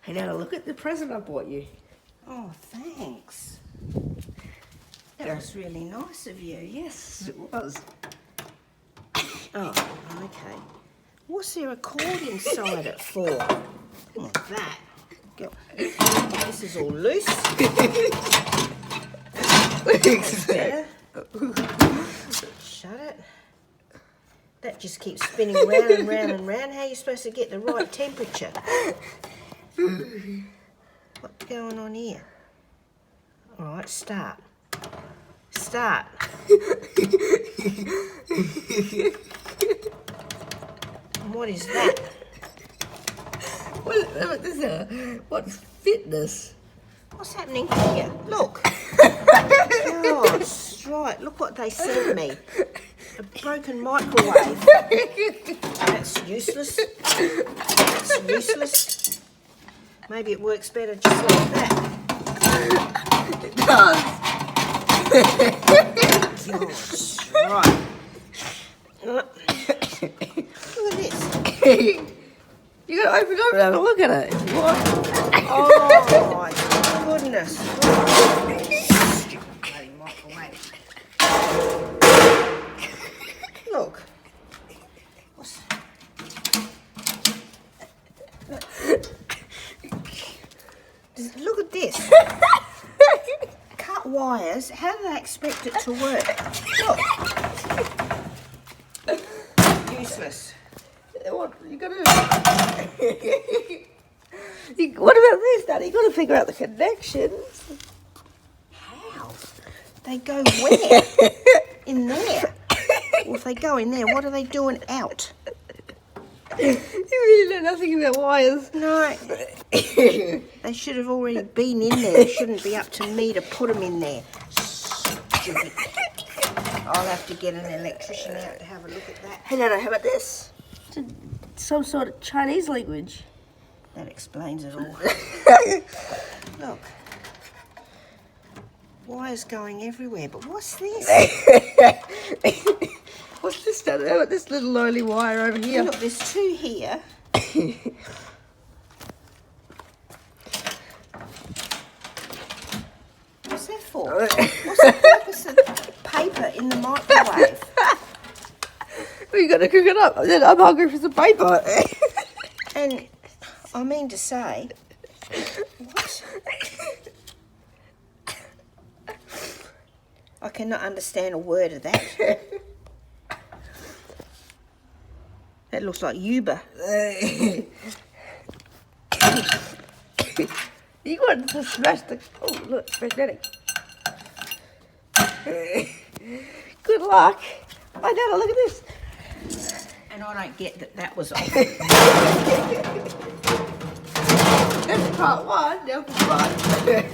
Hey, Nanna, look at the present I bought you. Oh, thanks. That was really nice of you. Yes, it was. Oh, okay. What's there a cord inside it for? Look at that. Go. This is all loose. That's better. Shut it. That just keeps spinning round and round and round. How are you supposed to get the right temperature? What's going on here? All right, start. Start. And what is that? What's fitness? What's happening here? Look. Oh, that's right. Look what they sent me. A broken microwave. That's useless. That's useless. Maybe it works better just like that. It does. Gosh, right. Look at this. You gotta open it up and have a look at it. What? Oh my goodness. Bloody microwave. Look. Look at this. Cut wires. How do they expect it to work? Look. Useless. What you gotta? What about this, Daddy? You gotta figure out the connections. How? They go where? In there. Well, if they go in there, what are they doing out? You really know nothing about wires. No. They should have already been in there. It shouldn't be up to me to put them in there. Stupid. I'll have to get an electrician out to have a look at that. Hey, Nanna, how about this? Some sort of Chinese language. That explains it all. Look. Wires going everywhere, but what's this? What's this, Nanna? How about this little lowly wire over here? Look, there's two here. What's that for? What's the purpose of paper in the microwave? We gotta cook it up. Then I'm hungry for some paper. And I mean to say, what? I cannot understand a word of that. That looks like Uber. You want to smash the... Oh, look, it's magnetic. Good luck. My Nanna, look at this. And I don't get that that was off. That's part one, now part one.